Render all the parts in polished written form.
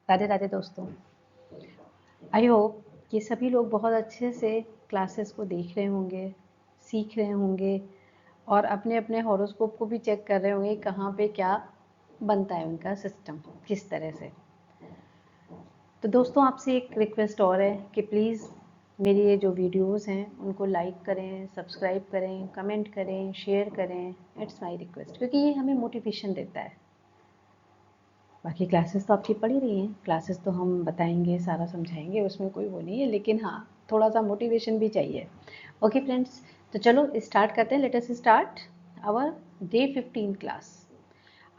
राधे राधे दोस्तों। I hope कि सभी लोग बहुत अच्छे से क्लासेस को देख रहे होंगे, सीख रहे होंगे और अपने अपने हॉरोस्कोप को भी चेक कर रहे होंगे कहाँ पे क्या बनता है उनका सिस्टम किस तरह से। तो दोस्तों आपसे एक रिक्वेस्ट और है कि प्लीज़ मेरी ये जो वीडियोस हैं उनको लाइक करें, सब्सक्राइब करें, कमेंट करें, शेयर करें। इट्स माय रिक्वेस्ट, क्योंकि ये हमें मोटिवेशन देता है। बाकी क्लासेस तो आपकी पढ़ी रही हैं, क्लासेस तो हम बताएंगे, सारा समझाएंगे, उसमें कोई वो नहीं है, लेकिन हाँ थोड़ा सा मोटिवेशन भी चाहिए। ओके फ्रेंड्स, तो चलो स्टार्ट करते हैं। Let us start our day 15 class.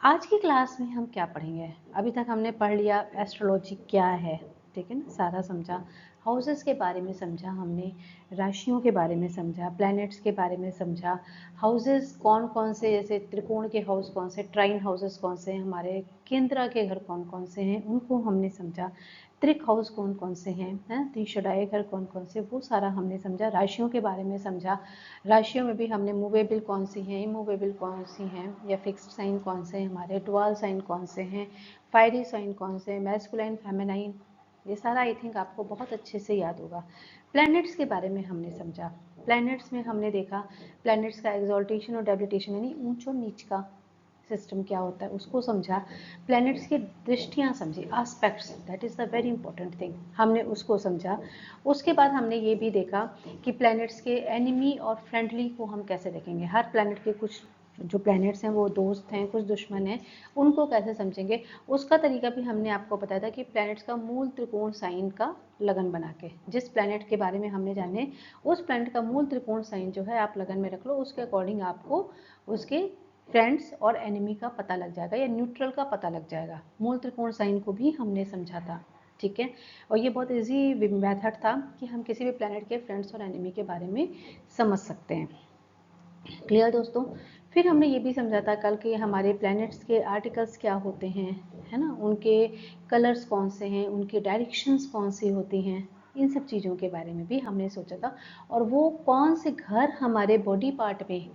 आज की क्लास में हम क्या पढ़ेंगे? अभी तक हमने पढ़ लिया एस्ट्रोलॉजी क्या है, ठीक है ना, सारा समझा। हाउसेस के बारे में समझा हमने, राशियों के बारे में समझा, प्लैनेट्स के बारे में समझा, हाउसेस कौन कौन से, जैसे त्रिकोण के हाउस कौन से, ट्राइन हाउसेस कौन से हैं, हमारे केंद्र के घर कौन कौन से हैं उनको हमने समझा, त्रिक हाउस कौन कौन से हैं, त्रिशदाई घर कौन कौन से, वो सारा हमने समझा। राशियों के बारे में समझा, राशियों में भी हमने मूवेबल कौन सी हैं, इमूवेबल कौन सी हैं, या फिक्स्ड साइन कौन से हैं, हमारे डुअल साइन कौन से हैं, फायरी साइन कौन से हैं, मैस्कुलाइन फेमिनाइन, ये सारा आई थिंक आपको बहुत अच्छे से याद होगा। प्लैनेट्स के बारे में हमने समझा। प्लैनेट्स में हमने देखा प्लैनेट्स का एक्सॉल्टेशन और डेबिलिटेशन यानी ऊंच और नीच का सिस्टम क्या होता है उसको समझा। प्लैनेट्स की दृष्टियाँ समझी, aspects, that is the very important thing, हमने उसको समझा। उसके बाद हमने ये भी देखा कि प्लैनेट्स के एनिमी और फ्रेंडली को हम कैसे देखेंगे। हर प्लैनेट के कुछ जो प्लैनेट्स हैं वो दोस्त हैं, कुछ दुश्मन हैं, उनको कैसे समझेंगे उसका तरीका भी हमने आपको बताया था कि प्लैनेट्स का मूल त्रिकोण साइन का लगन बना के, जिस प्लैनेट के बारे में हमने जाने उस प्लैनेट का मूल त्रिकोण साइन जो है आप लगन में रख लो, उसके अकॉर्डिंग आपको उसके फ्रेंड्स और एनिमी का पता लग जाएगा या न्यूट्रल का पता लग जाएगा। मूल त्रिकोण साइन को भी हमने समझा था, ठीक है। और ये बहुत इजी मेथड था कि हम किसी भी प्लैनेट के फ्रेंड्स और एनिमी के बारे में समझ सकते हैं। क्लियर दोस्तों? फिर हमने ये भी समझा था कल के हमारे प्लैनेट्स के आर्टिकल्स क्या होते हैं, है ना, उनके कलर्स कौन से हैं, उनके डायरेक्शंस कौन सी होती हैं, इन सब चीज़ों के बारे में भी हमने सोचा था। और वो कौन से घर हमारे बॉडी पार्ट में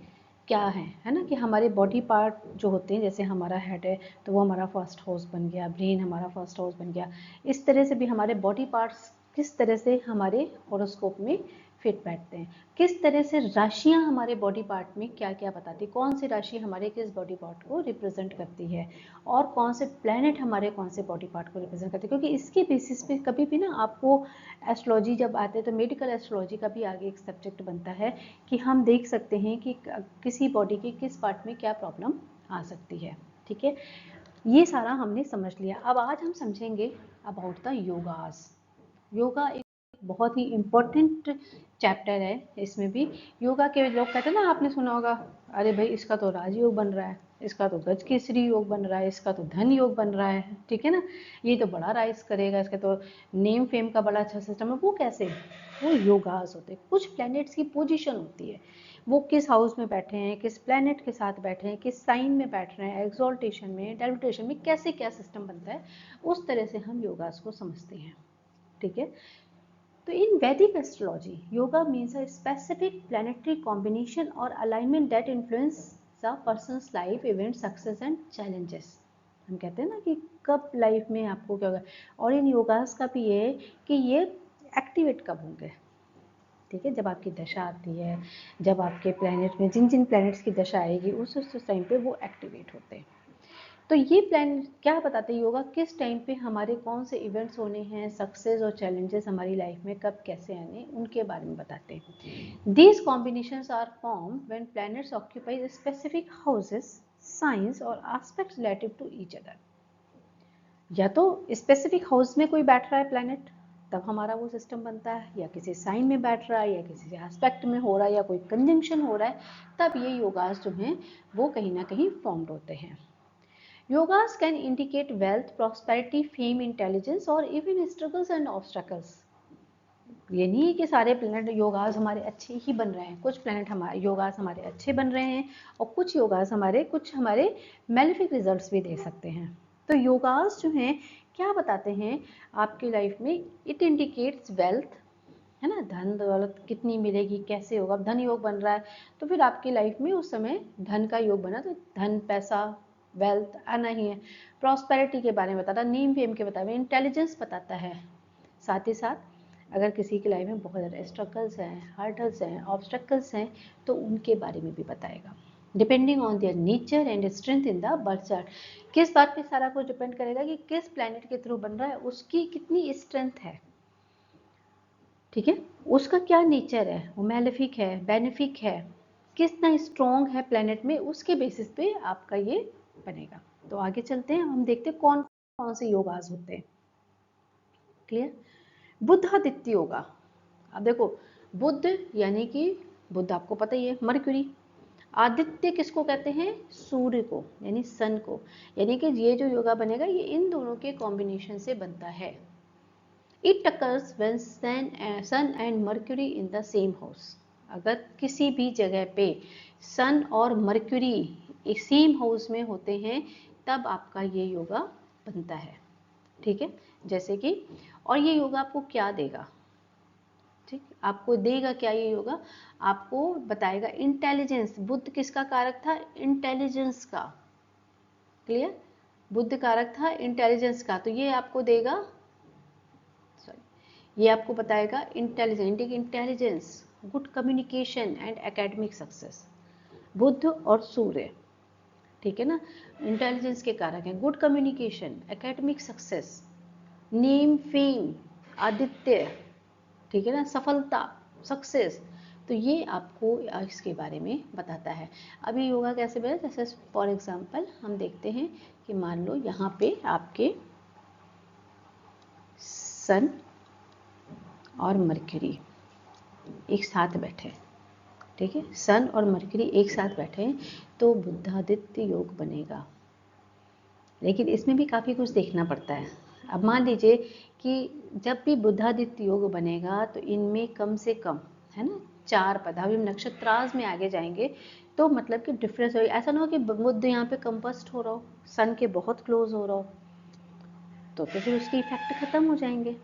क्या है ना, कि हमारे बॉडी पार्ट जो होते हैं, जैसे हमारा हेड है तो वो हमारा फर्स्ट हाउस बन गया, ब्रेन हमारा फर्स्ट हाउस बन गया। इस तरह से भी हमारे बॉडी पार्ट्स किस तरह से हमारे हॉरोस्कोप में फिट बैठते हैं, किस तरह से राशियां हमारे बॉडी पार्ट में क्या क्या बताती, कौन सी राशि हमारे किस बॉडी पार्ट को रिप्रेजेंट करती है, और कौन से प्लैनेट हमारे कौन से बॉडी पार्ट को रिप्रेजेंट करते हैं। क्योंकि इसके बेसिस पे कभी भी ना आपको एस्ट्रोलॉजी जब आते हैं तो मेडिकल एस्ट्रोलॉजी का भी आगे एक सब्जेक्ट बनता है कि हम देख सकते हैं कि किसी बॉडी के किस पार्ट में क्या प्रॉब्लम आ सकती है, ठीक है। ये सारा हमने समझ लिया। अब आज हम समझेंगे अबाउट द योगास। योगा एक बहुत ही इम्पोर्टेंट चैप्टर है। इसमें भी योगा के लोग कहते हैं ना, आपने सुना होगा, अरे भाई इसका तो राजयोग बन रहा है, इसका तो गज केसरी योग बन रहा है, इसका तो धन योग बन रहा है, ठीक है ना, ये तो बड़ा राइज करेगा, इसका तो नेम फेम का बड़ा अच्छा सिस्टम है। वो कैसे? वो योगास होते हैं। कुछ प्लैनेट्स की पोजीशन होती है, वो किस हाउस में बैठे हैं, किस प्लैनेट के साथ बैठे हैं, किस साइन में बैठ रहे हैं, एक्सॉल्टेशन में, डेबिलिटेशन में, कैसे क्या सिस्टम बनता है, उस तरह से हम योगास को समझते हैं, ठीक है। तो in Vedic astrology, yoga means a specific planetary combination or alignment that influence a person's life, event, success and challenges. हम कहते हैं ना कि कब लाइफ में आपको क्या होगा, और इन योगास का भी ये कि ये एक्टिवेट कब होंगे, ठीक है, जब आपकी दशा आती है, जब आपके प्लैनेट में जिन जिन प्लैनेट्स की दशा आएगी उस टाइम पे वो एक्टिवेट होते हैं। तो ये प्लान क्या बताते हैं, योगा किस टाइम पे हमारे कौन से इवेंट्स होने हैं, सक्सेस और चैलेंजेस हमारी लाइफ में कब कैसे आने, उनके बारे में बताते हैं। These combinations are form when planets occupy specific houses, signs और aspects relative to each other. या तो स्पेसिफिक हाउस में कोई बैठ रहा है प्लैनेट, तब हमारा वो सिस्टम बनता है, या किसी साइन में बैठ रहा है, या किसी एस्पेक्ट में हो रहा है, या कोई कंजंक्शन हो रहा है, तब ये योगास जो हैं वो कहीं ना कहीं फॉर्म्ड होते हैं। Yogas can indicate wealth, prosperity, fame, intelligence or even struggles and obstacles. ये नहीं है कि सारे प्लैनेट योगास हमारे अच्छे ही बन रहे हैं, कुछ प्लैनेट हमारे योगास हमारे अच्छे बन रहे हैं और कुछ योगास कुछ हमारे मेलेफिक रिजल्ट्स भी दे सकते हैं। तो योगास जो हैं क्या बताते हैं आपकी लाइफ में, इट इंडिकेट्स वेल्थ, है ना, धन दौलत कितनी मिलेगी, कैसे होगा। धन योग बन रहा है तो फिर आपकी लाइफ में उस समय धन का योग बना, तो धन पैसा वेल्थ आना ही है, प्रॉस्पेरिटी के बारे में बताता है, नेम फेम के बारे में, इंटेलिजेंस बताता है। साथ ही साथ अगर किसी की लाइफ में बहुत ज़्यादा स्ट्रगल्स हैं, हर्डल्स हैं, ऑब्स्टेकल्स हैं, तो उनके बारे में भी बताएगा। Depending on their nature and strength in the birth chart, किस बात पे सारा कुछ डिपेंड करेगा कि किस प्लैनेट के थ्रू बन रहा है, उसकी कितनी स्ट्रेंथ है, ठीक है, उसका क्या नेचर है, वो मैलेफिक है, बेनिफिक है, कितना स्ट्रॉन्ग है प्लैनेट में, उसके बेसिस पे आपका ये बनेगा। तो आगे चलते हैं, हम देखते हैं कौन कौन से योगाज होते हैं। क्लियर? बुधादित्य योगा। अब देखो, बुध यानी कि बुध आपको पता ही है, मरक्यूरी। आदित्य किसको कहते हैं? सूर्य को, यानी सन को। यानी कि ये जो योगा बनेगा ये इन दोनों के कॉम्बिनेशन से बनता है। It occurs when sun and Mercury in the same house. अगर किसी भी जगह पे सन और मर्क्यूरी सेम हाउस में होते हैं तब आपका ये योगा बनता है, ठीक है। जैसे कि, और ये योगा आपको क्या देगा, ठीक, आपको देगा क्या ये योगा? आपको बताएगा इंटेलिजेंस। बुद्ध किसका कारक था? इंटेलिजेंस का। क्लियर? बुद्ध कारक था इंटेलिजेंस का, तो ये आपको देगा, ये आपको बताएगा intelligence, good communication and academic success. Budh और सूर्य, ठीक है ना, इंटेलिजेंस के कारक हैं, good communication, academic success, name fame, Aditya, ठीक है ना, सफलता, सक्सेस। तो ये आपको इसके बारे में बताता है। अभी योगा कैसे बने, जैसे फॉर एग्जांपल हम देखते हैं कि मान लो यहाँ पे आपके सन और मरकरी एक साथ बैठे, ठीक है, सन और मरकरी एक साथ बैठे हैं तो बुधादित्य योग बनेगा। लेकिन इसमें भी काफ़ी कुछ देखना पड़ता है। अब मान लीजिए कि जब भी बुधादित्य योग बनेगा तो इनमें कम से कम, है ना, 4 पद, अभी हम नक्षत्राज में आगे जाएंगे तो मतलब कि डिफरेंस हो, ऐसा ना हो कि बुध यहाँ पे कंपस्ट हो रहा हो, सन के बहुत क्लोज हो रहा हो, तो फिर उसके इफेक्ट खत्म हो जाएंगे,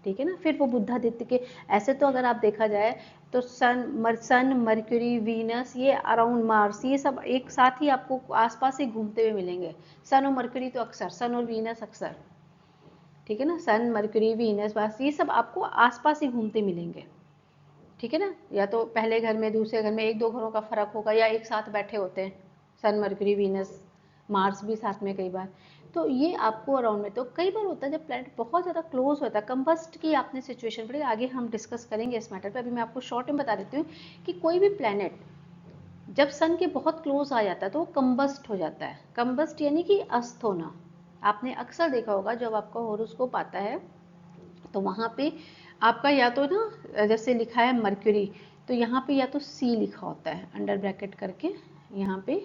ठीक है ना। फिर वो बुधादित्य के, ऐसे तो अगर आप देखा जाए तो सन मर्क्यूरी वीनस ये अराउंड मार्स ये सब एक साथ ही आपको आसपास ही घूमते हुए मिलेंगे। सन और मर्क्यूरी तो अक्सर, सन और वीनस अक्सर, ठीक है ना, सन मर्क्यूरी वीनस बस ये सब आपको आसपास ही घूमते मिलेंगे, ठीक है ना। या तो पहले घर में, दूसरे घर में, एक दो घरों का फर्क होगा, या एक साथ बैठे होते हैं सन मर्क्यूरी वीनस, मार्स भी साथ में कई बार। तो ये आपको अराउंड में, तो कई बार होता है जब प्लैनेट बहुत ज़्यादा क्लोज होता है, कंबस्ट की आपने सिचुएशन पड़ी, आगे हम डिस्कस करेंगे इस मैटर पे, अभी मैं आपको शॉर्ट में बता देती हूँ कि कोई भी प्लैनेट जब सन के बहुत क्लोज आ जाता है तो वो कंबस्ट हो जाता है। कंबस्ट यानी कि अस्त होना। आपने अक्सर देखा होगा जब आपका हॉरोस्कोप आता है तो वहाँ पे आपका या तो ना, जैसे लिखा है मर्क्यूरी, तो यहाँ पे या तो सी लिखा होता है अंडर ब्रैकेट करके, यहाँ पे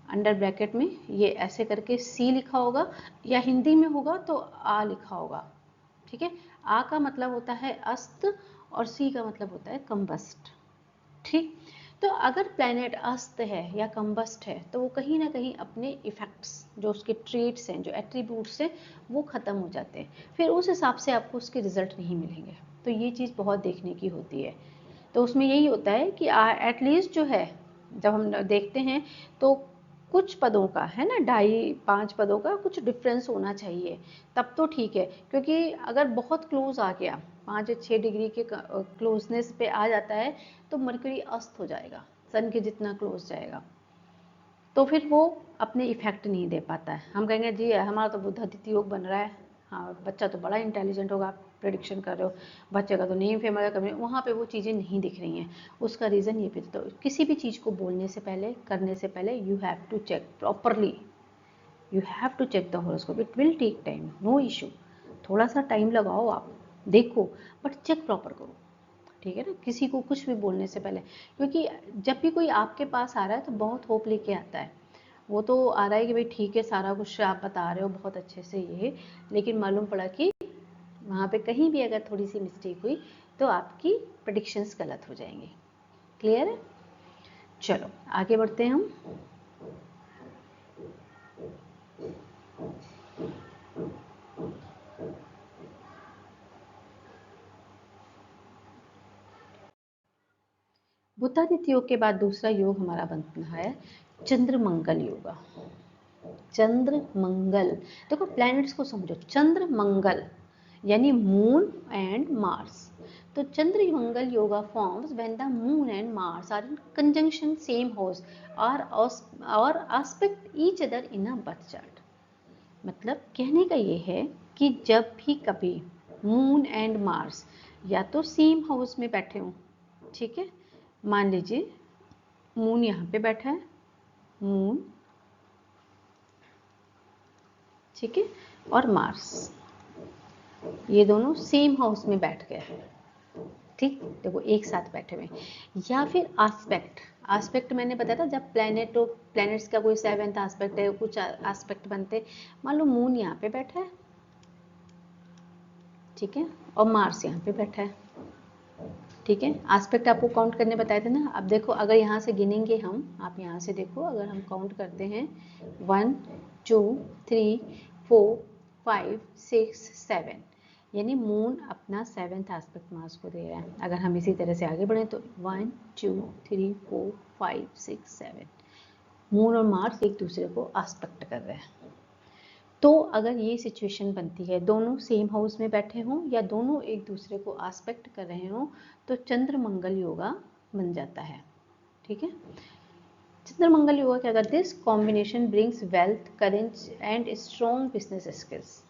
अंडर ब्रैकेट में ये ऐसे करके सी लिखा होगा, या हिंदी में होगा तो आ लिखा होगा, ठीक है। आ का मतलब होता है अस्त और सी का मतलब होता है कंबस्ट, ठीक। तो अगर प्लैनेट अस्त है या कंबस्ट है तो वो कहीं ना कहीं अपने इफेक्ट्स, जो उसके ट्रेट्स हैं, जो एट्रीब्यूट्स हैं, वो ख़त्म हो जाते हैं, फिर उस हिसाब से आपको उसके रिजल्ट नहीं मिलेंगे। तो ये चीज़ बहुत देखने की होती है। तो उसमें यही होता है कि एटलीस्ट जो है, जब हम देखते हैं तो कुछ पदों का, है ना, 2.5-5 पदों का कुछ डिफरेंस होना चाहिए, तब तो ठीक है। क्योंकि अगर बहुत क्लोज आ गया, 5 या 6 डिग्री के क्लोजनेस पे आ जाता है तो मरकरी अस्त हो जाएगा, सन के जितना क्लोज जाएगा, तो फिर वो अपने इफेक्ट नहीं दे पाता है। हम कहेंगे जी हमारा तो बुधादित्य योग बन रहा है, हाँ बच्चा तो बड़ा इंटेलिजेंट होगा, आप प्रेडिक्शन कर रहे हो, बच्चे का तो नेम फेम है, कभी वहाँ पे वो चीज़ें नहीं दिख रही हैं। उसका रीज़न ये भी, तो किसी भी चीज़ को बोलने से पहले, करने से पहले you have to check properly, you have to check the horoscope, it will take time, no issue, थोड़ा सा टाइम लगाओ, आप देखो, बट चेक प्रॉपर करो, ठीक है ना, किसी को कुछ भी बोलने से पहले। क्योंकि जब भी कोई आपके पास आ रहा है तो बहुत होप लेके आता है, वो तो आ रहा है कि भाई ठीक है सारा कुछ आप बता रहे हो बहुत अच्छे से ये, लेकिन मालूम पड़ा कि वहाँ पे कहीं भी अगर थोड़ी सी मिस्टेक हुई तो आपकी प्रेडिक्शंस गलत हो जाएंगी। क्लियर है? चलो आगे बढ़ते हैं हम। बुधादित्य योग के बाद दूसरा योग हमारा बनता है चंद्र मंगल योगा। चंद्र मंगल। देखो प्लैनेट्स को समझो, चंद्र मंगल यानी मून एंड मार्स। तो Chandra Mangal yoga forms when the moon and Mars are in conjunction same house और aspect each other in a birth chart. मतलब कहने का ये है कि जब भी कभी मून एंड मार्स या तो सेम हाउस में बैठे हों, ठीक है, मान लीजिए मून यहाँ पे बैठा है, मून, ठीक है, और मार्स, ये दोनों सेम हाउस में बैठ गए, ठीक, देखो एक साथ बैठे हुए। या फिर आस्पेक्ट, आस्पेक्ट मैंने बताया था जब प्लैनेट्स का कोई 7th आस्पेक्ट है, कुछ आस्पेक्ट बनते, मान लो मून यहाँ पे बैठा है, ठीक है, और मार्स यहाँ पे बैठा है, ठीक है। आस्पेक्ट आपको काउंट करने बताए थे ना। अब देखो अगर यहाँ से गिनेंगे हम, आप यहाँ से देखो, अगर हम काउंट करते हैं 1 2 3 4 5 6 7, यानी मून अपना 7th एस्पेक्ट मार्स को दे रहा है। अगर हम इसी तरह से आगे बढ़ें तो 1 2 3 4 5 6 7, मून और मार्स एक दूसरे को एस्पेक्ट कर रहे हैं। तो अगर ये सिचुएशन बनती है, दोनों सेम हाउस में बैठे हों या दोनों एक दूसरे को एस्पेक्ट कर रहे हों, तो चंद्र मंगल योगा बन जाता है, ठीक है। चंद्र मंगल योगा क्या करते हैं? This combination brings wealth, courage and strong business skills.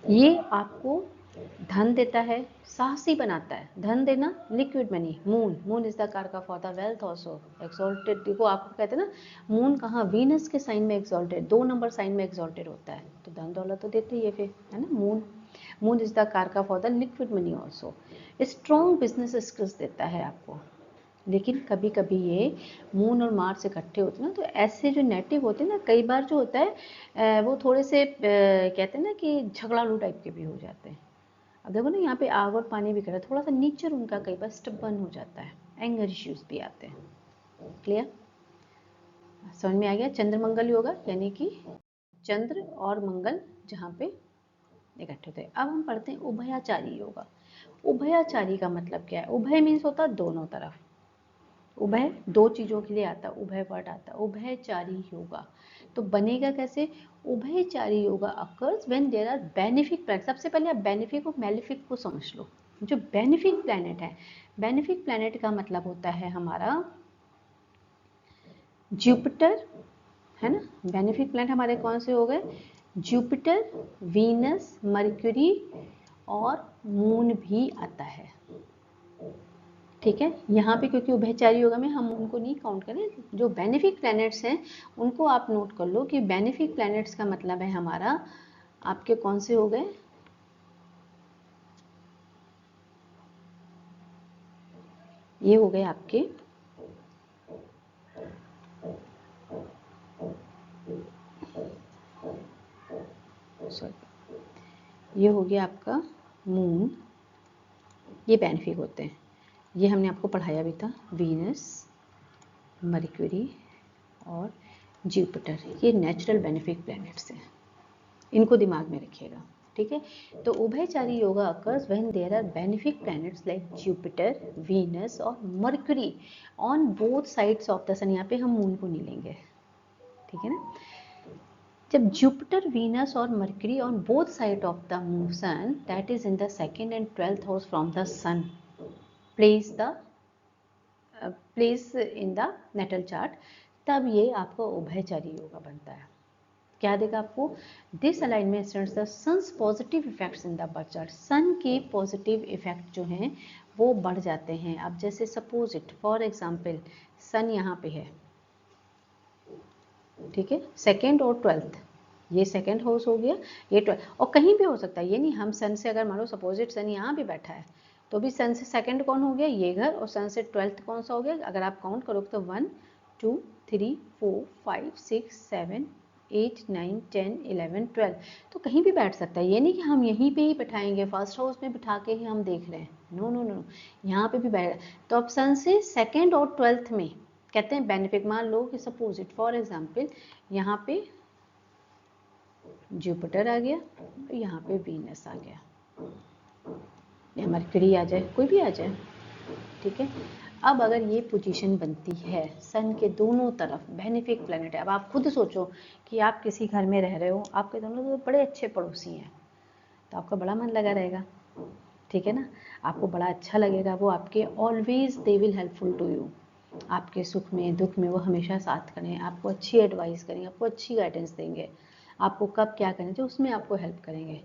ये आपको धन देता है, साहसी बनाता है। धन देना, liquid money, moon is the karaka for the wealth also, exalted. देखो आपको कहते हैं ना, मून कहाँ, वीनस के साइन में एक्सॉल्टेड, 2 नंबर साइन में एक्सॉल्टेड होता है, तो धन दौलत तो देते ही है फिर, है ना। Moon is the karaka for the liquid money also. Strong business skills देता है आपको। लेकिन कभी कभी ये मून और मार्स इकट्ठे होते हैं ना, तो ऐसे जो नेटिव होते हैं ना, कई बार जो होता है वो थोड़े से कहते हैं ना कि झगड़ालू टाइप के भी हो जाते हैं। अब देखो ना, यहाँ पे आग और पानी भी कर रहा है, थोड़ा सा नेचर उनका कई बार स्टबर्न हो जाता है, एंगर इश्यूज भी आते हैं। क्लियर, समझ में आ गया? चंद्र मंगल योगा यानी कि चंद्र और मंगल जहाँ पे इकट्ठे होते हैं। अब हम पढ़ते हैं उभयाचारी योगा। उभयाचारी का मतलब क्या है? उभय मीन्स होता है दोनों तरफ, उभय 2 चीज़ों के लिए आता है, उभय वर्ड आता है। उभयचारी योगा तो बनेगा कैसे? Ubhayachari yoga occurs when there are benefic planet. सबसे पहले आप बेनिफिक और मेलिफिक को समझ लो। जो बेनिफिक प्लैनेट है, बेनिफिक प्लैनेट का मतलब होता है हमारा जुपिटर, है ना। बेनिफिक प्लैनेट हमारे कौन से हो गए? जुपिटर, वीनस, मर्क्यूरी और मून भी आता है, ठीक है। यहाँ पे क्योंकि उभयचारी योगा में हम उनको नहीं काउंट करें, जो बेनिफिक प्लैनेट्स हैं उनको आप नोट कर लो कि बेनिफिक प्लैनेट्स का मतलब है हमारा, आपके कौन से हो गए? ये हो गए आपके ये हो गया आपका मून, ये बेनिफिक होते हैं, ये हमने आपको पढ़ाया भी था। वीनस, मर्क्यूरी और जुपिटर, ये नेचुरल बेनिफिक प्लैनेट्स हैं, इनको दिमाग में रखिएगा, ठीक है। तो Ubhayachari yoga occurs when there are benefic planets like Jupiter, Venus और Mercury on both sides of the sun. यहाँ पे हम मून को नहीं लेंगे, ठीक है ना। जब जुपिटर, वीनस और Mercury on both side of the sun, that is in the 2nd and 12th house from the sun, place in the natal chart, तब ये आपका उभयचारी योगा बनता है। क्या देगा आपको? This alignment sends the sun's positive effects in the birth chart. Sun के positive effect जो हैं वो बढ़ जाते हैं। अब जैसे सपोज इट फॉर एग्जांपल, सन यहाँ पे है, ठीक है, 2nd और 12th, ये 2nd हाउस हो गया, ये 12th, और कहीं भी हो सकता है। ये नहीं, हम सन से अगर मान लो सपोज इट सन यहाँ भी बैठा है, तो भी सन से 2nd कौन हो गया? ये घर, और सन से 12th कौन सा हो गया? अगर आप काउंट करोगे तो 1 2 3 4 5 6 7 8 9 10 11 12, तो कहीं भी बैठ सकता है। ये नहीं कि हम यहीं पे ही बैठाएंगे, फर्स्ट हाउस में बिठा के ही हम देख रहे हैं, नो नो नो, यहाँ पे भी बैठ। तो अब सन से 2nd और 12th में कहते हैं बेनिफिक। मान लो कि सपोज इट फॉर एग्जाम्पल यहाँ पे जुपिटर आ गया, यहाँ पे वीनस आ गया, या मर्क्यूरी आ जाए, कोई भी आ जाए, ठीक है। अब अगर ये पोजीशन बनती है, सन के दोनों तरफ बेनिफिक प्लैनेट है। अब आप खुद सोचो कि आप किसी घर में रह रहे हो, आपके दोनों तो बड़े अच्छे पड़ोसी हैं, तो आपका बड़ा मन लगा रहेगा, ठीक है ना, आपको बड़ा अच्छा लगेगा। वो आपके always they will helpful to you, आपके सुख में दुख में वो हमेशा साथ करें, आपको अच्छी एडवाइस करेंगे, आपको अच्छी गाइडेंस देंगे, आपको कब क्या करना चाहिए उसमें आपको हेल्प करेंगे।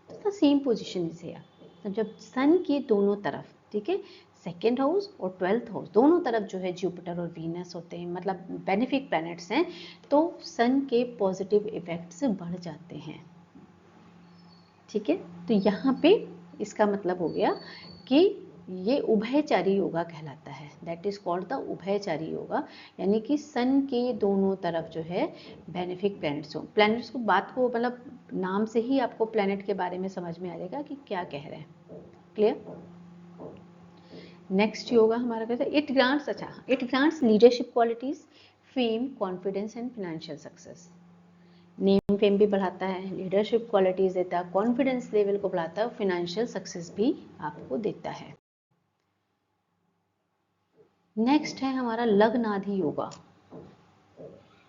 तो सेम पोजीशन इज हियर। तो जब सन के दोनों तरफ, ठीक है, सेकेंड हाउस और 12th हाउस दोनों तरफ जो है जुपिटर और वीनस होते हैं, मतलब बेनिफिक प्लैनेट्स हैं, तो सन के पॉजिटिव इफेक्ट्स बढ़ जाते हैं, ठीक है। तो यहाँ पे इसका मतलब हो गया कि ये उभयचारी योगा कहलाता है, that is called the Ubhayachari yoga, यानी कि सन के दोनों तरफ जो है बेनिफिक प्लैनेट्स हो। प्लैनेट्स को बात को मतलब नाम से ही आपको प्लैनेट के बारे में समझ में आ जाएगा कि क्या कह रहे हैं, क्लियर। नेक्स्ट योगा हमारा कहता है इट ग्रांट्स, अच्छा, it grants leadership qualities, fame, confidence and financial success. Name fame भी बढ़ाता है, लीडरशिप क्वालिटीज देता है, कॉन्फिडेंस लेवल को बढ़ाता है, फाइनेंशियल सक्सेस भी आपको देता है। नेक्स्ट है हमारा लग्नाधि योगा,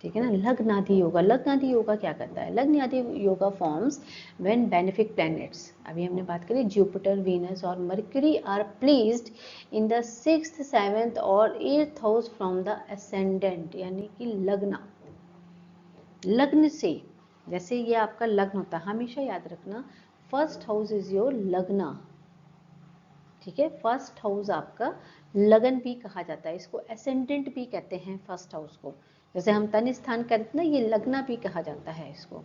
ठीक है ना। लग्नाधि योगा, लग्नाधि योगा क्या करता है? लग्नाधि yoga forms when benefic planets, अभी हमने बात करी जुपिटर, वीनस और Mercury are placed in the 6th, 7th और 8th house from the ascendant, यानी कि लग्न, लग्न से, जैसे ये आपका लग्न होता है, हमेशा याद रखना फर्स्ट हाउस इज योर लग्न, ठीक है। फर्स्ट हाउस आपका लगन भी कहा जाता है, इसको असेंडेंट भी कहते हैं फर्स्ट हाउस को, जैसे हम तन स्थान करते ना, ये लगना भी कहा जाता है इसको।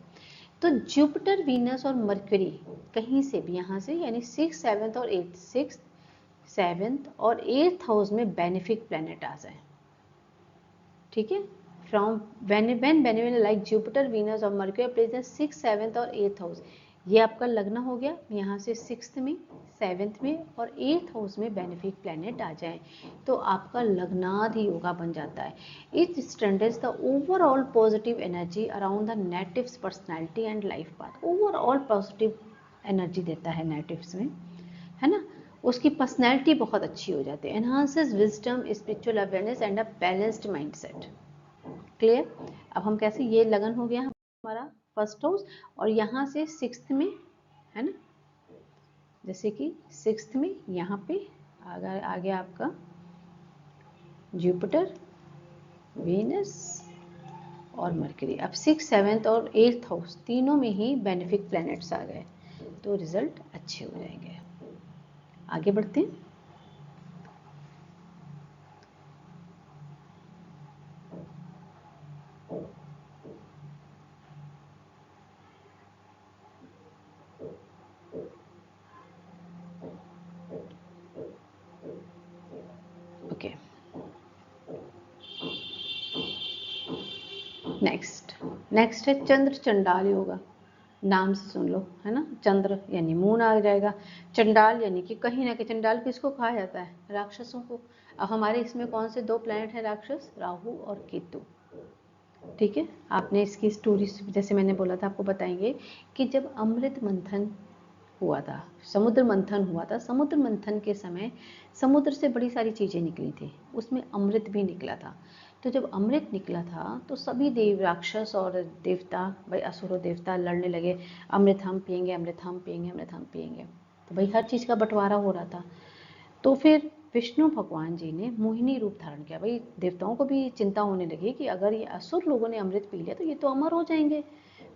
तो जुपिटर, वीनस और मर्क्यूरी कहीं से भी यहाँ से, यानी 6th, 7th और 8th, 6th, 7th और 8th हाउस में बेनिफिक प्लैनेट आ जाए, ठीक है। From when like Jupiter, Venus और Mercury place in 6th, 7th और 8th हाउस, ये आपका लग्न हो गया, यहाँ से 6th में, 7th में और 8th हाउस में बेनिफिक प्लैनेट आ जाए तो आपका लग्नाधि योगा बन जाता है। It strengthens the overall positive energy around the natives personality and life path. Overall positive energy देता है नेटिव्स में, है ना, उसकी पर्सनैलिटी बहुत अच्छी हो जाती है। Enhances wisdom, spiritual awareness and a balanced mindset, clear. अब हम कैसे, ये लगन हो गया हमारा फर्स्ट हाउस, और यहाँ से 6th में, है ना, जैसे कि 6th में यहाँ पे अगर आ गया आपका जुपिटर, वीनस और मर्क्यूरी। अब 6th, 7th और 8th हाउस तीनों में ही बेनिफिक प्लैनेट्स आ गए तो रिजल्ट अच्छे हो जाएंगे। आगे बढ़ते हैं। ओके, नेक्स्ट है चंद्र चंडाल योगा। नाम से सुन लो, है ना, चंद्र यानी मून आ जाएगा, चंडाल यानी कि कहीं ना कहीं, चंडाल किसको कहा जाता है? राक्षसों को। अब हमारे इसमें कौन से दो प्लैनेट हैं राक्षस? राहु और केतु, ठीक है। आपने इसकी स्टोरी जैसे मैंने बोला था आपको बताएंगे कि जब अमृत मंथन हुआ था, समुद्र मंथन हुआ था, समुद्र मंथन के समय समुद्र से बड़ी सारी चीज़ें निकली थी, उसमें अमृत भी निकला था। तो जब अमृत निकला था तो सभी देव, राक्षस और देवता, भाई असुर देवता लड़ने लगे, अमृत हम पिएंगे, अमृत हम पिएंगे, अमृत हम पिएंगे, तो भाई हर चीज़ का बंटवारा हो रहा था। तो फिर विष्णु भगवान जी ने मोहिनी रूप धारण किया। भाई देवताओं को भी चिंता होने लगी कि अगर ये असुर लोगों ने अमृत पी लिया तो ये तो अमर हो जाएंगे,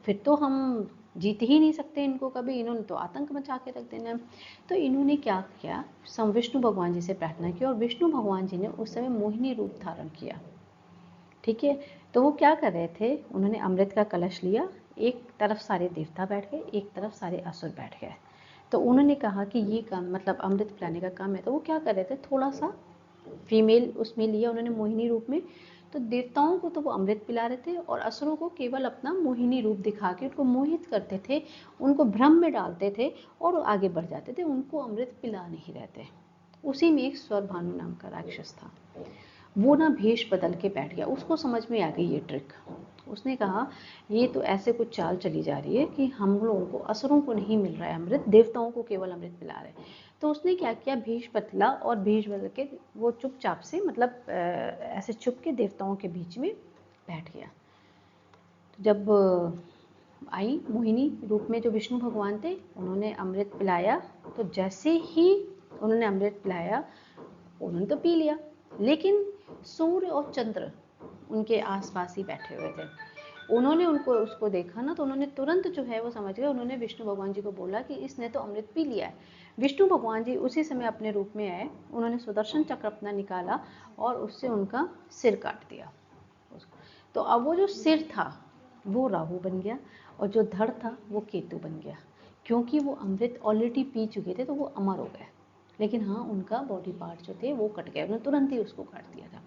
फिर तो हम जीत ही नहीं सकते इनको कभी, इन्होंने तो आतंक मचा के रख देना है। तो इन्होंने क्या किया, विष्णु भगवान जी से प्रार्थना की और विष्णु भगवान जी ने उस समय मोहिनी रूप धारण किया, ठीक है। तो वो क्या कर रहे थे, उन्होंने अमृत का कलश लिया, एक तरफ सारे देवता बैठ गए, एक तरफ सारे असुर बैठ गए। तो उन्होंने कहा कि ये काम मतलब अमृत पिलाने का काम है, तो वो क्या कर रहे थे, थोड़ा सा फीमेल उसमें लिया उन्होंने मोहिनी रूप में, तो देवताओं को तो वो अमृत पिला रहे थे और असुरों को केवल अपना मोहिनी रूप दिखा के उनको मोहित करते थे, उनको भ्रम में डालते थे और आगे बढ़ जाते थे, उनको अमृत पिला नहीं रहते। उसी में एक स्वर भानु नाम का राक्षस था, वो ना भेष बदल के बैठ गया, उसको समझ में आ गई ये ट्रिक। उसने कहा ये तो ऐसे कुछ चाल चली जा रही है कि हम लोगों को, असुरों को नहीं मिल रहा है अमृत, देवताओं को केवल अमृत पिला रहे। तो उसने क्या किया, भेष बदला और भेष बदल के वो चुपचाप से मतलब ऐसे छुप के देवताओं के बीच में बैठ गया। तो जब आई मोहिनी रूप में जो विष्णु भगवान थे, उन्होंने अमृत पिलाया। तो जैसे ही उन्होंने अमृत पिलाया उन्होंने तो पी लिया, लेकिन सूर्य और चंद्र उनके आसपास ही बैठे हुए थे। उन्होंने उसको देखा ना, तो उन्होंने तुरंत जो है वो समझ गए। उन्होंने विष्णु भगवान जी को बोला कि इसने तो अमृत पी लिया है। विष्णु भगवान जी उसी समय अपने रूप में आए, उन्होंने सुदर्शन चक्र अपना निकाला और उससे उनका सिर काट दिया। तो अब वो जो सिर था वो राहु बन गया और जो धड़ था वो केतु बन गया, क्योंकि वो अमृत ऑलरेडी पी चुके थे तो वो अमर हो गए। लेकिन हाँ, उनका बॉडी पार्ट जो थे वो कट गए, उन्होंने तुरंत ही उसको काट दिया था।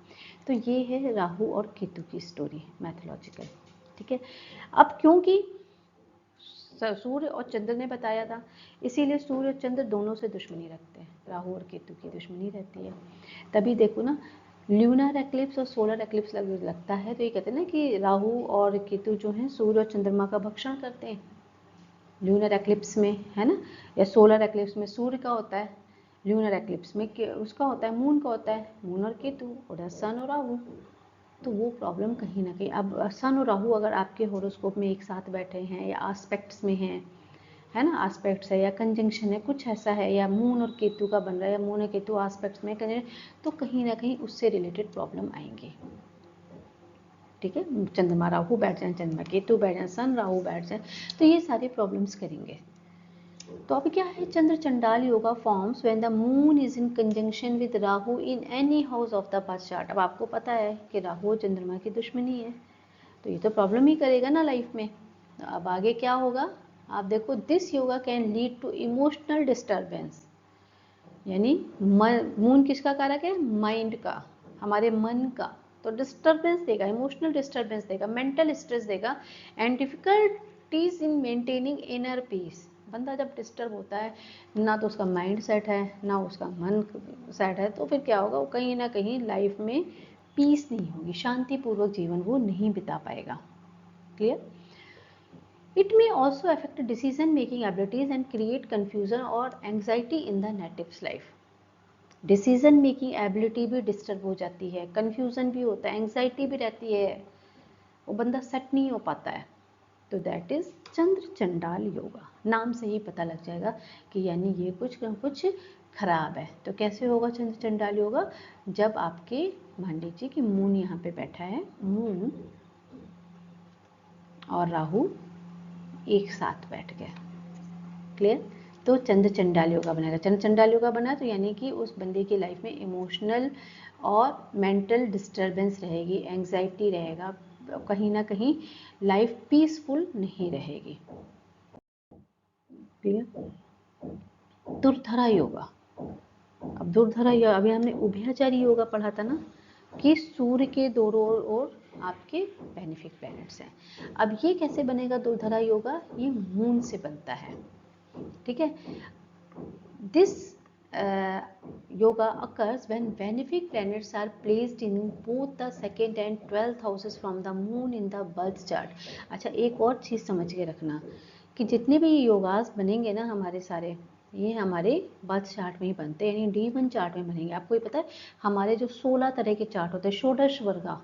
तो ये है राहु और केतु की स्टोरी मैथोलॉजिकल। ठीक है, अब क्योंकि सूर्य और चंद्र ने बताया था, इसीलिए सूर्य और चंद्र दोनों से दुश्मनी रखते हैं, राहु और केतु की दुश्मनी रहती है। तभी देखो ना, ल्यूनर एक्लिप्स और सोलर एक्लिप्स लगता है तो ये कहते हैं ना कि राहु और केतु जो हैं सूर्य और चंद्रमा का भक्षण करते हैं। ल्यूनर एक्लिप्स में है ना, या सोलर एक्लिप्स में सूर्य का होता है, ल्यूनर एक्लिप्स में उसका होता है, मून का होता है, मून और केतु, और सन और राहु। तो वो प्रॉब्लम कहीं ना कहीं, अब सन और राहु अगर आपके हॉरोस्कोप में एक साथ बैठे हैं या आस्पेक्ट्स में हैं, है ना, आस्पेक्ट्स है या कंजंक्शन है, कुछ ऐसा है, या मून और केतु का बन रहा है, या मून और केतु आस्पेक्ट्स में, तो कहीं ना कहीं उससे रिलेटेड प्रॉब्लम आएंगी। ठीक है, चंद्रमा राहु बैठ जाए, चंद्रमा केतु बैठ जाए, सन राहु बैठ जाए, तो ये सारी प्रॉब्लम्स करेंगे। तो अब क्या है, चंद्र चंडाल yoga forms when the moon is in conjunction with Rahu in any house of the birth chart. अब आपको पता है कि राहु चंद्रमा की दुश्मनी है, तो ये तो प्रॉब्लम ही करेगा ना लाइफ में। तो अब आगे क्या होगा, आप देखो, this yoga can lead to emotional disturbance. यानी मून किसका कारक है, माइंड का, हमारे मन का। तो डिस्टर्बेंस देगा, इमोशनल डिस्टर्बेंस देगा, मेंटल स्ट्रेस देगा, and difficulties in maintaining inner peace. बंदा जब डिस्टर्ब होता है ना, तो उसका माइंड सेट है ना उसका मन सेट है, तो फिर क्या होगा, वो कहीं ना कहीं लाइफ में पीस नहीं होगी, शांतिपूर्वक जीवन वो नहीं बिता पाएगा। Clear? It may also affect decision making abilities and create confusion or anxiety in the native's life. Decision making ability भी डिस्टर्ब हो जाती है, कन्फ्यूजन भी होता है, एंग्जाइटी भी रहती है, वो बंदा सेट नहीं हो पाता है। तो दैट इज चंद्र चंडाल योगा। नाम से ही पता लग जाएगा कि यानी ये कुछ न कुछ खराब है। तो कैसे होगा चंद्र चंडाल योगा, जब आपके, मान लीजिए कि मून यहाँ पे बैठा है, मून और राहु एक साथ बैठ गए। क्लियर? तो चंद्र चंडाल योगा बनेगा। चंद्र चंडाल योगा बना तो यानी कि उस बंदे की लाइफ में इमोशनल और मेंटल डिस्टर्बेंस रहेगी, एंग्जाइटी रहेगा, कहीं ना कहीं लाइफ पीसफुल नहीं रहेगी। क्लियर? दुर्धरा योगा। अब दुर्धरा योगा, अभी हमने उभयचरी योगा पढ़ा था ना, कि सूर्य के दोनों ओर आपके बेनिफिक प्लैनेट्स हैं। अब ये कैसे बनेगा दुर्धरा योगा, ये मून से बनता है। ठीक है, this yoga occurs when benefic planets are placed in both the second and 12th houses from the moon in the birth chart. अच्छा, एक और चीज़ समझ के रखना कि जितने भी योगास बनेंगे ना हमारे सारे, ये हमारे बर्थ चार्ट में ही बनते हैं, यानी D1 चार्ट में बनेंगे। आपको ये पता है, हमारे जो 16 तरह के चार्ट होते हैं, षोडश वर्गा,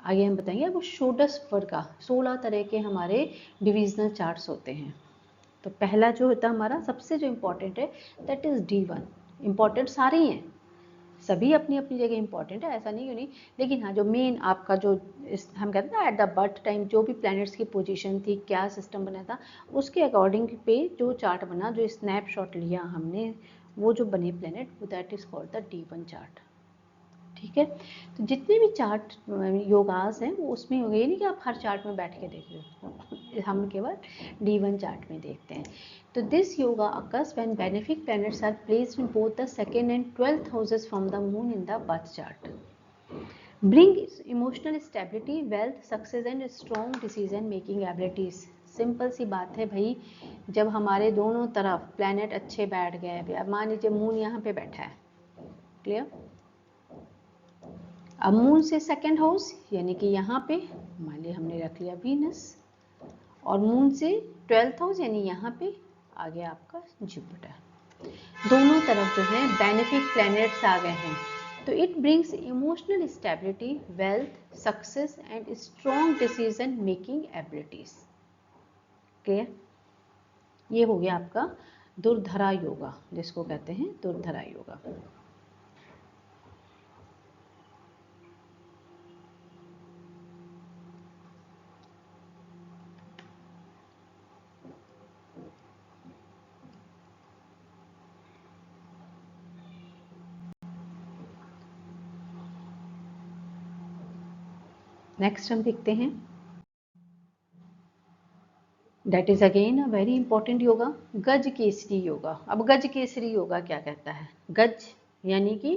आगे हम बताएंगे, वो षोडश वर्गा 16 तरह के हमारे डिविजनल चार्ट्स होते हैं। तो पहला जो होता है हमारा सबसे जो इम्पोर्टेंट है, दैट इज़ D1। इम्पॉर्टेंट सारे ही हैं, सभी अपनी अपनी जगह इम्पॉर्टेंट है, ऐसा नहीं, लेकिन हाँ, जो मेन आपका जो हम कहते हैं ना, एट द बर्थ टाइम जो भी प्लैनेट्स की पोजीशन थी, क्या सिस्टम बना था, उसके अकॉर्डिंग पे जो चार्ट बना, जो स्नैपशॉट लिया हमने, वो जो बने प्लैनेट, वो that is called the D1 chart. ठीक है, तो जितने भी चार्ट योगास हैं वो उसमें हो गए, नहीं कि आप हर चार्ट में बैठ के देख रहे हो, हम केवल D1 चार्ट में देखते हैं। तो this yoga occurs when benefic planets are placed in both the second and 12th houses from the moon in the birth chart. Bring emotional stability, wealth, success and strong decision making abilities. Simple सी बात है भाई, जब हमारे दोनों तरफ planet अच्छे बैठ गए, अब मान लीजिए मून यहाँ पे बैठा है, क्लियर? अब मून से सेकंड हाउस यानी कि यहाँ पे मान लिया हमने रख लिया वीनस, और मून से 12th हाउस यानी यहाँ पे आ गया आपका जुपिटर। दोनों तरफ जो है बेनिफिक प्लैनेट्स आ गए हैं। तो it brings emotional stability, wealth, success and strong decision making abilities. Clear? ये हो गया आपका दुर्धरा योगा, जिसको कहते हैं दुर्धरा योगा। नेक्स्ट हम देखते हैं, that is again a very important yoga, गज केसरी योगा। अब गज केसरी योगा क्या कहता है? गज यानी कि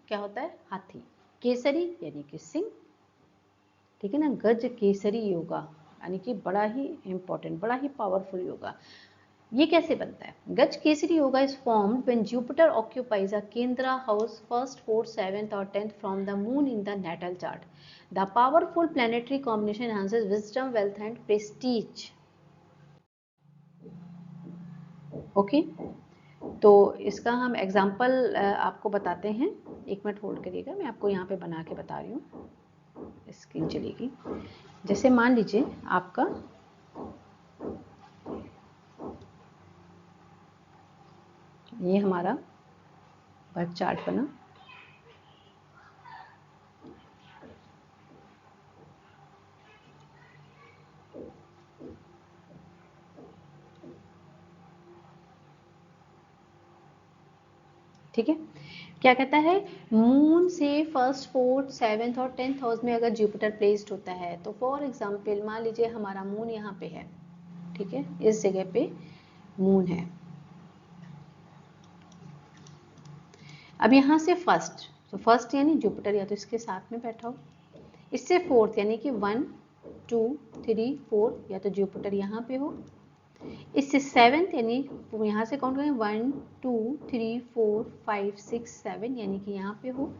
क्या होता है? हाथी। केसरी यानी कि सिंह, ठीक है ना। गज केसरी योगा यानी कि बड़ा ही इंपॉर्टेंट, बड़ा ही पावरफुल योगा। ये कैसे बनता है? Gaj Kesari yoga is formed when Jupiter occupies a kendra house first, fourth, seventh और 10th from the moon in the natal chart. The powerful planetary combination enhances wisdom, wealth and prestige. Okay, तो इसका हम example आपको बताते हैं। एक मिनट होल्ड करिएगा, मैं आपको यहाँ पे बना के बता रही हूँ, स्क्रीन चलेगी। जैसे मान लीजिए आपका ये हमारा बर्थ चार्ट बना, ठीक है। क्या कहता है? मून से फर्स्ट, फोर्थ, सेवेंथ और 10th हाउस में अगर जुपिटर प्लेस्ड होता है, तो फॉर एग्जांपल मान लीजिए हमारा मून यहाँ पे है, ठीक है, इस जगह पे मून है। अब यहाँ से फर्स्ट, तो फर्स्ट यानी जुपिटर या तो इसके साथ में बैठा हो, इससे फोर्थ यानी कि 1, 2, 3, 4 या तो जुपिटर यहाँ पे हो, इससे सेवेंथ यानी यहाँ से काउंट करें 1, 2, 3, 4, 5, 6, 7 यानी कि यहाँ पे हो,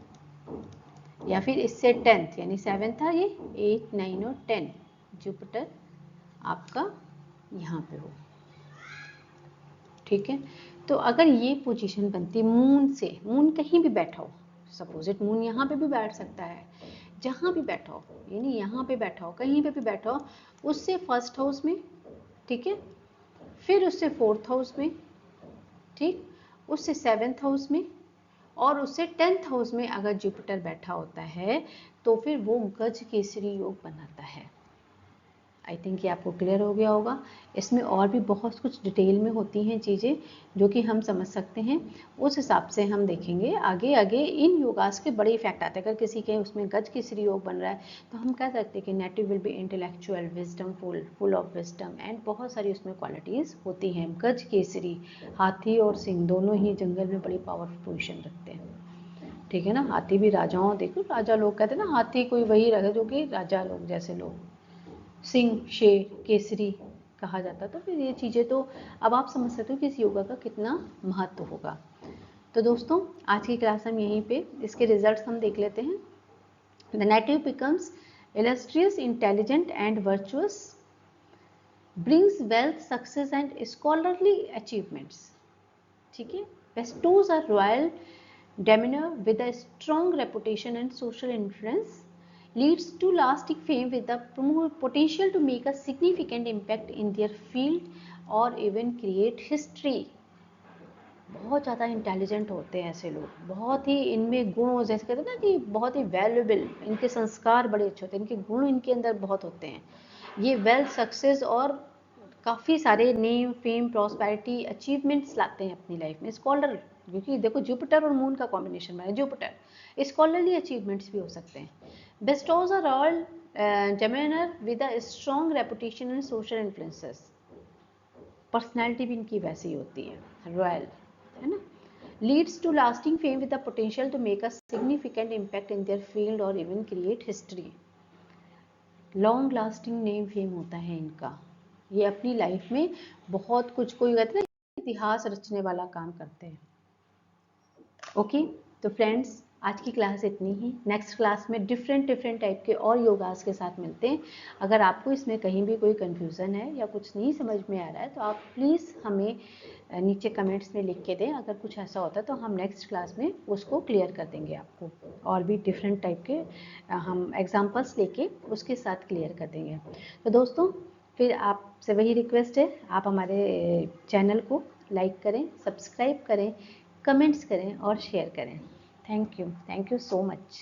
या फिर इससे 10th यानी 7 था ये, 8, 9 और 10 जुपिटर आपका यहाँ पे हो, ठीक है। तो अगर ये पोजीशन बनती मून से, मून कहीं भी बैठा हो, सपोजिट मून यहाँ पे भी बैठ सकता है, जहाँ भी बैठा हो, यानी यहाँ पे बैठा हो, कहीं पे भी बैठा हो, उससे फर्स्ट हाउस में, ठीक है, फिर उससे फोर्थ हाउस में, ठीक, उससे सेवेंथ हाउस में और उससे 10th हाउस में अगर जुपिटर बैठा होता है तो फिर वो गज केसरी योग बनाता है। आई थिंक ये आपको क्लियर हो गया होगा। इसमें और भी बहुत कुछ डिटेल में होती हैं चीज़ें जो कि हम समझ सकते हैं, उस हिसाब से हम देखेंगे आगे आगे। इन योगास के बड़े इफेक्ट आते हैं। अगर किसी के उसमें गज केसरी योग बन रहा है तो हम कह सकते हैं कि native will be intellectual, wisdom full of wisdom and बहुत सारी उसमें क्वालिटीज़ होती हैं। गज केसरी, हाथी और सिंह दोनों ही जंगल में बड़ी पावरफुल पोजिशन रखते हैं, ठीक है ना। हाथी भी राजाओं, देखो राजा लोग कहते हैं ना, हाथी कोई वही रखे जो कि राजा लोग जैसे लोग, सिंह, शेर, केसरी कहा जाता। तो फिर ये चीज़ें तो अब आप समझ सकते हो कि इस योगा का कितना महत्व होगा। तो दोस्तों आज की क्लास हम यहीं पे इसके रिजल्ट्स हम देख लेते हैं। The native becomes illustrious, intelligent and virtuous, brings wealth, success and scholarly achievements, ठीक है। bestows a royal demeanor with a strong reputation and social influence, leads to lasting fame with the potential to make a significant impact in their field or even create history। बहुत ज़्यादा intelligent होते हैं ऐसे लोग, बहुत ही इनमें गुण, जैसे कहते हैं ना कि बहुत ही वैल्यूबल, इनके संस्कार बड़े अच्छे होते हैं, इनके गुण इनके अंदर बहुत होते हैं। ये वेल्थ, सक्सेस और काफ़ी सारे नेम, फेम, प्रॉस्पेरिटी, अचीवमेंट्स लाते हैं अपनी लाइफ में। स्कॉलर, क्योंकि देखो जुपिटर और मून का कॉम्बिनेशन बना है, जुपिटर स्कॉलरली अचीवमेंट्स भी हो सकते हैं। Bestows are all demeanour with a strong reputation and social influences, personality भी इनकी वैसी ही होती है, रॉयल, है ना। Leads to lasting fame with the potential to make a significant impact in their field और even create history. Long lasting name fame होता है इनका। ये अपनी लाइफ में बहुत कुछ, कोई कहते हैं ना इतिहास रचने वाला काम करते हैं। ओके, तो फ्रेंड्स आज की क्लास इतनी ही। नेक्स्ट क्लास में डिफरेंट टाइप के और योगास के साथ मिलते हैं। अगर आपको इसमें कहीं भी कोई कन्फ्यूज़न है या कुछ नहीं समझ में आ रहा है तो आप प्लीज़ हमें नीचे कमेंट्स में लिख के दें। अगर कुछ ऐसा होता है तो हम नेक्स्ट क्लास में उसको क्लियर कर देंगे आपको, और भी डिफरेंट टाइप के हम एग्जांपल्स लेके उसके साथ क्लियर कर देंगे। तो दोस्तों, फिर आपसे वही रिक्वेस्ट है, आप हमारे चैनल को लाइक करें, सब्सक्राइब करें, कमेंट्स करें और शेयर करें। Thank you so much.